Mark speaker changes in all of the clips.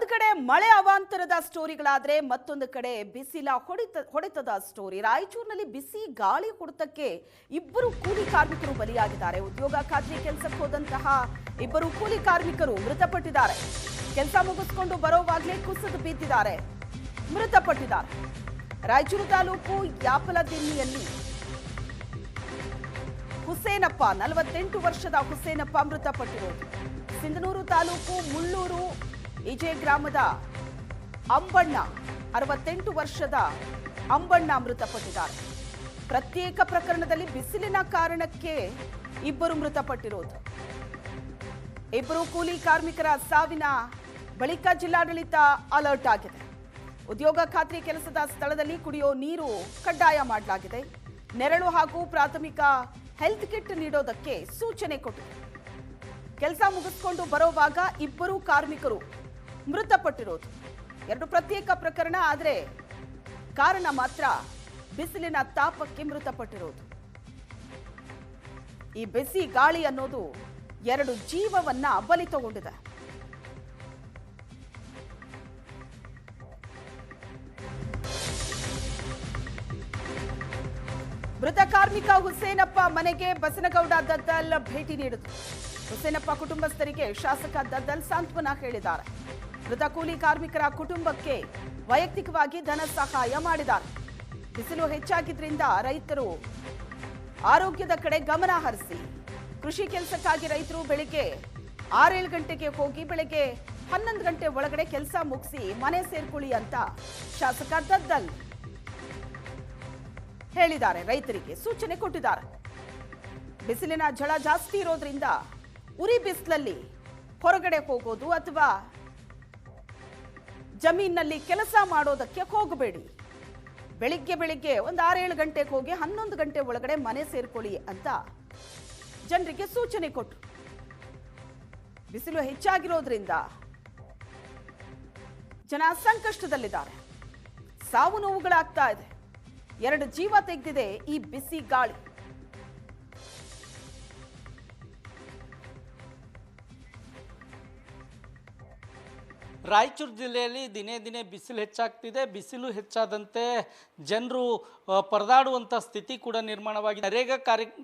Speaker 1: ಒಂದು ಕಡೆ ಮಳೆ ಅವಾಂತರದ ಸ್ಟೋರಿಗಳಾದ್ರೆ ಮತ್ತೊಂದು ಕಡೆ ಬಿಸಿಲ ಹೊಡೆತದ ಸ್ಟೋರಿ. ರಾಯಚೂರಿನಲ್ಲಿ ಬಿಸಿ ಗಾಳಿ ಹೊಡೆತಕ್ಕೆ ಇಬ್ಬರು ಕೂಲಿ ಕಾರ್ಮಿಕರು ಬಲಿಯಾಗಿದ್ದಾರೆ. ಉದ್ಯೋಗ ಖಾತ್ರಿ ಕೆಲಸಕ್ಕೆ ಹೋದಂತಹ ಇಬ್ಬರು ಕೂಲಿ ಕಾರ್ಮಿಕರು ಮೃತಪಟ್ಟಿದ್ದಾರೆ. ಕೆಲಸ ಮುಗಿಸಿಕೊಂಡು ಬರೋವಾಗಲೇ ಕುಸಿದು ಬಿದ್ದಿದ್ದಾರೆ, ಮೃತಪಟ್ಟಿದ್ದಾರೆ. ರಾಯಚೂರು ತಾಲೂಕು ಯಾಪಲದಿನ್ನಿಯಲ್ಲಿ ಹುಸೇನಪ್ಪ 48 ವರ್ಷದ ಹುಸೇನಪ್ಪ ಮೃತಪಟ್ಟಿರೋದು. ಸಿಂಧನೂರು ತಾಲೂಕು ಮುಳ್ಳೂರು ಇಜೆ ಗ್ರಾಮದ ಅಂಬಣ್ಣ 68 ವರ್ಷದ ಅಂಬಣ್ಣ ಮೃತಪಟ್ಟಿದ್ದಾರೆ. ಪ್ರತ್ಯೇಕ ಪ್ರಕರಣದಲ್ಲಿ ಬಿಸಿಲಿನ ಕಾರಣಕ್ಕೆ ಇಬ್ಬರು ಮೃತಪಟ್ಟಿರೋದು. ಇಬ್ಬರು ಕೂಲಿ ಕಾರ್ಮಿಕರ ಸಾವಿನ ಬಳಿಕ ಜಿಲ್ಲಾಡಳಿತ ಅಲರ್ಟ್ ಆಗಿದೆ. ಉದ್ಯೋಗ ಖಾತ್ರಿ ಕೆಲಸದ ಸ್ಥಳದಲ್ಲಿ ಕುಡಿಯೋ ನೀರು ಕಡ್ಡಾಯ ಮಾಡಲಾಗಿದೆ. ನೆರಳು ಹಾಗೂ ಪ್ರಾಥಮಿಕ ಹೆಲ್ತ್ ಕಿಟ್ ನೀಡೋದಕ್ಕೆ ಸೂಚನೆ ಕೊಟ್ಟಿದೆ. ಕೆಲಸ ಮುಗಿಸಿಕೊಂಡು ಬರೋವಾಗ ಇಬ್ಬರು ಕಾರ್ಮಿಕರು ಮೃತಪಟ್ಟಿರೋದು. ಎರಡು ಪ್ರತ್ಯೇಕ ಪ್ರಕರಣ, ಆದರೆ ಕಾರಣ ಮಾತ್ರ ಬಿಸಿಲಿನ ತಾಪಕ್ಕೆ ಮೃತಪಟ್ಟಿರೋದು. ಈ ಬಿಸಿ ಗಾಳಿ ಅನ್ನೋದು ಎರಡು ಜೀವವನ್ನ ಬಲಿ ತಗೊಂಡಿದೆ. ಮೃತ ಕಾರ್ಮಿಕ ಹುಸೇನಪ್ಪ ಮನೆಗೆ ಬಸನಗೌಡ ದದ್ದಲ್ ಭೇಟಿ ನೀಡಿದರು. ಹುಸೇನಪ್ಪ ಕುಟುಂಬಸ್ಥರಿಗೆ ಶಾಸಕ ದದ್ದಲ್ ಸಾಂತ್ವನ ಹೇಳಿದ್ದಾರೆ. ಮೃತ ಕೂಲಿ ಕಾರ್ಮಿಕರ ಕುಟುಂಬಕ್ಕೆ ವೈಯಕ್ತಿಕವಾಗಿ ಧನ ಸಹಾಯ ಮಾಡಿದ್ದಾರೆ. ಬಿಸಿಲು ಹೆಚ್ಚಾಗಿದ್ರಿಂದ ರೈತರು ಆರೋಗ್ಯದ ಕಡೆ ಗಮನ ಹರಿಸಿ ಕೃಷಿ ಕೆಲಸಕ್ಕಾಗಿ ರೈತರು ಬೆಳಿಗ್ಗೆ 6-7 ಗಂಟೆಗೆ ಹೋಗಿ ಬೆಳಿಗ್ಗೆ 11 ಗಂಟೆ ಒಳಗಡೆ ಕೆಲಸ ಮುಗಿಸಿ ಮನೆ ಸೇರ್ಕೊಳ್ಳಿ ಅಂತ ಶಾಸಕ ದದ್ದಲ್ ಹೇಳಿದ್ದಾರೆ. ರೈತರಿಗೆ ಸೂಚನೆ ಕೊಟ್ಟಿದ್ದಾರೆ. ಬಿಸಿಲಿನ ಝಳ ಜಾಸ್ತಿ ಇರೋದ್ರಿಂದ ಉರಿ ಬಿಸಿಲಲ್ಲಿ ಹೊರಗಡೆ ಹೋಗೋದು ಅಥವಾ ಜಮೀನಿನಲ್ಲಿ ಕೆಲಸ ಮಾಡೋದಕ್ಕೆ ಹೋಗಬೇಡಿ. ಬೆಳಿಗ್ಗೆ ಒಂದು 6-7 ಗಂಟೆಗೆ ಹೋಗಿ 11 ಗಂಟೆ ಒಳಗಡೆ ಮನೆ ಸೇರ್ಕೊಳ್ಳಿ ಅಂತ ಜನರಿಗೆ ಸೂಚನೆ ಕೊಟ್ಟರು. ಬಿಸಿಲು ಹೆಚ್ಚಾಗಿರೋದ್ರಿಂದ ಜನ ಸಂಕಷ್ಟದಲ್ಲಿದ್ದಾರೆ. ಸಾವು ನೋವುಗಳಾಗ್ತಾ ಇದೆ. 2 ಜೀವ ತೆಗೆದಿದೆ ಈ ಬಿಸಿ ಗಾಳಿ.
Speaker 2: ರಾಯಚೂರು ಜಿಲ್ಲೆಯಲ್ಲಿ ದಿನೇ ದಿನೇ ಬಿಸಿಲು ಹೆಚ್ಚಾಗ್ತಿದೆ. ಬಿಸಿಲು ಹೆಚ್ಚಾದಂತೆ ಜನರು ಪರದಾಡುವಂಥ ಸ್ಥಿತಿ ಕೂಡ ನಿರ್ಮಾಣವಾಗಿದೆ. ನರೇಗಾ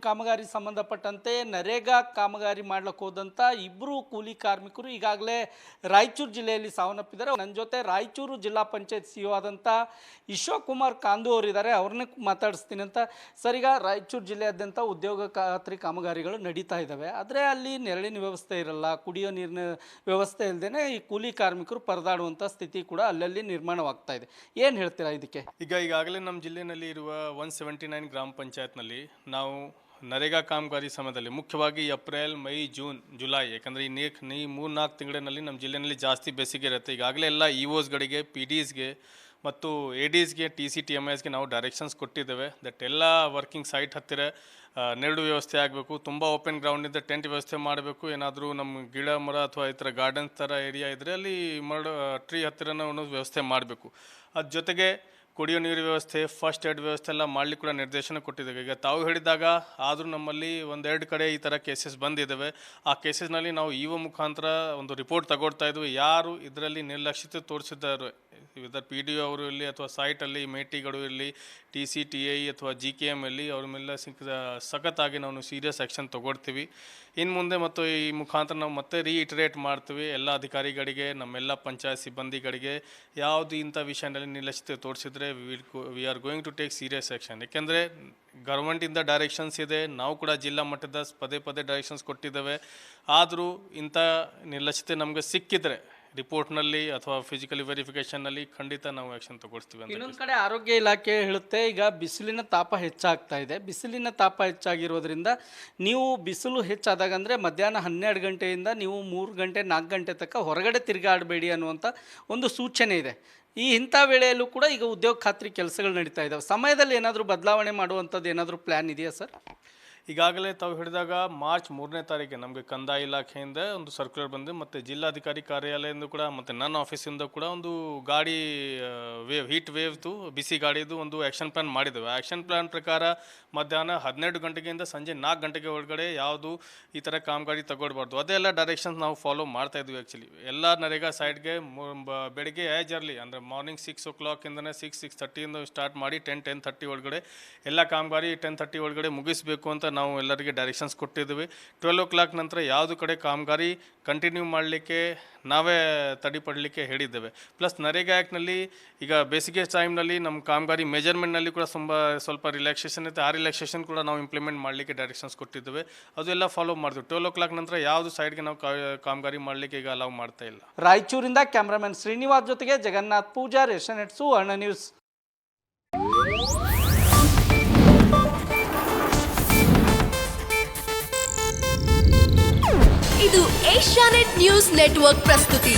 Speaker 2: ಕಾಮಗಾರಿ ಸಂಬಂಧಪಟ್ಟಂತೆ ನರೇಗಾ ಕಾಮಗಾರಿ ಮಾಡ್ಲಿಕ್ಕೆ ಹೋದಂಥ ಇಬ್ಬರು ಕೂಲಿ ಕಾರ್ಮಿಕರು ಈಗಾಗಲೇ ರಾಯಚೂರು ಜಿಲ್ಲೆಯಲ್ಲಿ ಸಾವನ್ನಪ್ಪಿದ್ದಾರೆ. ನನ್ನ ಜೊತೆ ರಾಯಚೂರು ಜಿಲ್ಲಾ ಪಂಚಾಯತ್ ಸಿಇಒ ಆದಂಥ ಅಶೋಕ್ ಕುಮಾರ್ ಕಾಂದು ಅವರಿದ್ದಾರೆ. ಅವ್ರನ್ನೇ ಮಾತಾಡಿಸ್ತೀನಿ ಅಂತ. ಸರ್, ಈಗ ರಾಯಚೂರು ಜಿಲ್ಲೆಯಾದ್ಯಂತ ಉದ್ಯೋಗ ಖಾತ್ರಿ ಕಾಮಗಾರಿಗಳು ನಡೀತಾ ಇದ್ದಾವೆ. ಆದರೆ ಅಲ್ಲಿ ನೆರಳಿನ ವ್ಯವಸ್ಥೆ ಇರಲ್ಲ, ಕುಡಿಯೋ ನೀರಿನ ವ್ಯವಸ್ಥೆ ಇಲ್ಲದೇ ಈ ಕೂಲಿ ಕಾರ್ಮಿಕರು ಪರದಾಡುವಂಥ ಸ್ಥಿತಿ ಕೂಡ ಅಲ್ಲಲ್ಲಿ ನಿರ್ಮಾಣವಾಗ್ತಾ ಇದೆ. ಏನು ಹೇಳ್ತೀರಾ ಇದಕ್ಕೆ?
Speaker 3: ಈಗಾಗಲೇ ನಮ್ಮ ಜಿಲ್ಲೆಯಲ್ಲಿ ಇರುವ 179 ಗ್ರಾಮ ಪಂಚಾಯತ್ನಲ್ಲಿ ನಾವು ನರೇಗಾ ಕಾಮಗಾರಿ ಸಮಯದಲ್ಲಿ ಮುಖ್ಯವಾಗಿ ಏಪ್ರಿಲ್, ಮೈ, ಜೂನ್, ಜುಲೈ, ಯಾಕಂದರೆ ಈ 3-4 ತಿಂಗಳಿನಲ್ಲಿ ನಮ್ಮ ಜಿಲ್ಲೆಯಲ್ಲಿ ಜಾಸ್ತಿ ಬೇಸಿಗೆ ಇರುತ್ತೆ. ಈಗಾಗಲೇ ಎಲ್ಲ ಇಒಸ್ಗಳಿಗೆ, PDಸ್ಗೆ ಮತ್ತು ADಸ್ಗೆ, TC-TMSಗೆ ನಾವು ಡೈರೆಕ್ಷನ್ಸ್ ಕೊಟ್ಟಿದ್ದೇವೆ. ದಟ್ ಎಲ್ಲ ವರ್ಕಿಂಗ್ ಸೈಟ್ ಹತ್ತಿರ ನೆರಳು ವ್ಯವಸ್ಥೆ ಆಗಬೇಕು. ತುಂಬ ಓಪನ್ ಗ್ರೌಂಡಿಂದ ಟೆಂಟ್ ವ್ಯವಸ್ಥೆ ಮಾಡಬೇಕು. ಏನಾದರೂ ನಮ್ಮ ಗಿಡ ಮರ ಅಥವಾ ಈ ಥರ ಗಾರ್ಡನ್ಸ್ ಥರ ಏರಿಯಾ ಇದ್ದರೆ ಅಲ್ಲಿ ಟ್ರೀ ಹತ್ತಿರನ ವ್ಯವಸ್ಥೆ ಮಾಡಬೇಕು. ಅದ್ರ ಜೊತೆಗೆ ಕುಡಿಯೋ ನೀರು ವ್ಯವಸ್ಥೆ, ಫಸ್ಟ್ ಏಡ್ ವ್ಯವಸ್ಥೆ ಎಲ್ಲ ಮಾಡಲಿಕ್ಕೆ ಕೂಡ ನಿರ್ದೇಶನ ಕೊಟ್ಟಿದ್ದೇವೆ. ಈಗ ತಾವು ಹೇಳಿದಾಗ ಆದರೂ ನಮ್ಮಲ್ಲಿ 1-2 ಕಡೆ ಈ ಥರ ಕೇಸಸ್ ಬಂದಿದ್ದಾವೆ. ಆ ಕೇಸಸ್ನಲ್ಲಿ ನಾವು ಇಒ ಮುಖಾಂತರ ಒಂದು ರಿಪೋರ್ಟ್ ತಗೊಳ್ತಾ ಇದ್ವಿ. ಯಾರು ಇದರಲ್ಲಿ ನಿರ್ಲಕ್ಷ್ಯತೆ ತೋರಿಸಿದ್ದಾರೆ, ಇದರ PDO ಅವರು ಇರಲಿ ಅಥವಾ ಸೈಟಲ್ಲಿ ಮೇಟಿಗಳು ಇರಲಿ, TC-TI ಅಥವಾ GKM ಅಲ್ಲಿ ಅವ್ರ ಮೇಲೆ ಸಖತ್ತಾಗಿ ನಾವು ಸೀರಿಯಸ್ ಆ್ಯಕ್ಷನ್ ತೊಗೊಳ್ತೀವಿ. ಇನ್ನು ಮುಂದೆ ಮತ್ತು ಈ ಮುಖಾಂತರ ನಾವು ಮತ್ತೆ ರೀಇಟರೇಟ್ ಮಾಡ್ತೀವಿ ಎಲ್ಲ ಅಧಿಕಾರಿಗಳಿಗೆ, ನಮ್ಮೆಲ್ಲ ಪಂಚಾಯತ್ ಸಿಬ್ಬಂದಿಗಳಿಗೆ. ಯಾವುದು ಇಂಥ ವಿಷಯದಲ್ಲಿ ನಿರ್ಲಕ್ಷ್ಯತೆ ತೋರಿಸಿದ್ರೆ we are going to take serious action. ಯಾಕೆಂದರೆ ಗೌರ್ಮೆಂಟಿಂದ ಡೈರೆಕ್ಷನ್ಸ್ ಇದೆ, ನಾವು ಕೂಡ ಜಿಲ್ಲಾ ಮಟ್ಟದ ಪದೇ ಡೈರೆಕ್ಷನ್ಸ್ ಕೊಟ್ಟಿದ್ದೇವೆ. ಆದರೂ ಇಂಥ ನಿರ್ಲಕ್ಷ್ಯತೆ ನಮಗೆ ಸಿಕ್ಕಿದ್ರೆ ರಿಪೋರ್ಟ್ನಲ್ಲಿ ಅಥವಾ ಫಿಸಿಕಲಿ ವೆರಿಫಿಕೇಷನ್ನಲ್ಲಿ ಖಂಡಿತ ನಾವು ಆ್ಯಕ್ಷನ್ ತಗೊಳ್ತೀವಿ ಅಂತ.
Speaker 2: ಇನ್ನೊಂದು ಕಡೆ ಆರೋಗ್ಯ ಇಲಾಖೆ ಹೇಳುತ್ತೆ, ಈಗ ಬಿಸಿಲಿನ ತಾಪ ಹೆಚ್ಚಾಗ್ತಾ ಇದೆ. ಬಿಸಿಲಿನ ತಾಪ ಹೆಚ್ಚಾಗಿರೋದ್ರಿಂದ ನೀವು ಬಿಸಿಲು ಹೆಚ್ಚಾದಾಗ ಅಂದರೆ ಮಧ್ಯಾಹ್ನ 12 ಗಂಟೆಯಿಂದ ನೀವು 3 ಗಂಟೆ 4 ಗಂಟೆ ತನಕ ಹೊರಗಡೆ ತಿರುಗಾಡಬೇಡಿ ಅನ್ನುವಂಥ ಒಂದು ಸೂಚನೆ ಇದೆ. ಇಂಥ ವೇಳೆಯಲ್ಲೂ ಕೂಡ ಈಗ ಉದ್ಯೋಗ ಖಾತ್ರಿ ಕೆಲಸಗಳು ನಡೀತಾ ಇದ್ದಾವೆ. ಸಮಯದಲ್ಲಿ ಏನಾದರೂ ಬದಲಾವಣೆ ಮಾಡುವಂಥದ್ದು ಏನಾದರೂ ಪ್ಲ್ಯಾನ್ ಇದೆಯಾ ಸರ್?
Speaker 3: ಈಗಾಗಲೇ ತಾವು ಹಿಡಿದಾಗ ಮಾರ್ಚ್ 3ನೇ ತಾರೀಕಿಗೆ ನಮಗೆ ಕಂದಾಯ ಇಲಾಖೆಯಿಂದ ಒಂದು ಸರ್ಕ್ಯುಲರ್ ಬಂದು ಮತ್ತು ಜಿಲ್ಲಾಧಿಕಾರಿ ಕಾರ್ಯಾಲಯದಿಂದ ಕೂಡ ಮತ್ತು ನನ್ನ ಆಫೀಸಿಂದ ಕೂಡ ಒಂದು ಗಾಡಿ ಹೀಟ್ ವೇವ್ದು ಬಿಸಿ ಗಾಡಿದು ಒಂದು ಆ್ಯಕ್ಷನ್ ಪ್ಲಾನ್ ಮಾಡಿದ್ದೇವೆ. ಆ್ಯಕ್ಷನ್ ಪ್ಲಾನ್ ಪ್ರಕಾರ ಮಧ್ಯಾಹ್ನ 12 ಗಂಟೆಗಿಂದ ಸಂಜೆ 4 ಗಂಟೆಗೆ ಒಳಗಡೆ ಯಾವುದು ಈ ಥರ ಕಾಮಗಾರಿ ತಗೊಳ್ಬಾರ್ದು ಅದೆಲ್ಲ ಡೈರೆಕ್ಷನ್ಸ್ ನಾವು ಫಾಲೋ ಮಾಡ್ತಾ ಇದ್ವಿ. ಆ್ಯಕ್ಚುಲಿ ಎಲ್ಲ ನರೇಗಾ ಸೈಡ್ಗೆ ಬೆಳಗ್ಗೆ ಆ್ಯಸ್ ಅರ್ಲಿ ಅಂದರೆ ಮಾರ್ನಿಂಗ್ 6 o'clock 6:30 ಸ್ಟಾರ್ಟ್ ಮಾಡಿ 10:30 ಒಳಗಡೆ ಎಲ್ಲ ಕಾಮಗಾರಿ 10:30 ಒಳಗಡೆ ಮುಗಿಸಬೇಕು ಅಂತ ನಾವು ಎಲ್ಲರಿಗೆ ಡೈರೆಕ್ಷನ್ಸ್ ಕೊಟ್ಟಿದ್ದೀವಿ. 12 o'clock ನಂತರ ಯಾವುದು ಕಡೆ ಕಾಮಗಾರಿ ಕಂಟಿನ್ಯೂ ಮಾಡಲಿಕ್ಕೆ ನಾವೇ ತಡೆಪಡಲಿಕ್ಕೆ ಹೇಳಿದ್ದೇವೆ. ಪ್ಲಸ್ ನರೇಗಾ ಆ್ಯಕ್ಟ್ನಲ್ಲಿ ಈಗ ಬೇಸಿಗೆ ಟೈಮ್ನಲ್ಲಿ ನಮ್ಮ ಕಾಮಗಾರಿ ಮೆಜರ್ಮೆಂಟ್ನಲ್ಲಿ ಕೂಡ ಸ್ವಲ್ಪ ರಿಲ್ಯಾಕ್ಸೇಷನ್ ಇರುತ್ತೆ. ಆ ರಿಲ್ಯಾಕ್ಸೇಷನ್ ಕೂಡ ನಾವು ಇಂಪ್ಲಿಮೆಂಟ್ ಮಾಡಲಿಕ್ಕೆ ಡೈರೆಕ್ಷನ್ಸ್ ಕೊಟ್ಟಿದ್ದೇವೆ. ಅದೆಲ್ಲ ಫಾಲೋ ಮಾಡ್ತೀವಿ. 12 o'clock ನಂತರ ಯಾವುದು ಸೈಡ್ಗೆ ನಾವು ಕಾಮಗಾರಿ ಮಾಡಲಿಕ್ಕೆ ಈಗ ಅಲೌ ಮಾಡ್ತಾ ಇಲ್ಲ.
Speaker 2: ರಾಯಚೂರಿಂದ ಕ್ಯಾಮ್ರಾಮನ್ ಶ್ರೀನಿವಾಸ್ ಜೊತೆಗೆ ಜಗನ್ನಾಥ್ ಪೂಜಾರ್, ಏಷ್ಯಾನೆಟ್ ಸುವರ್ಣ ನ್ಯೂಸ್.
Speaker 4: ಇದು ಏಷ್ಯಾನೆಟ್ ನ್ಯೂಸ್ ನೆಟ್ವರ್ಕ್ ಪ್ರಸ್ತುತಿ.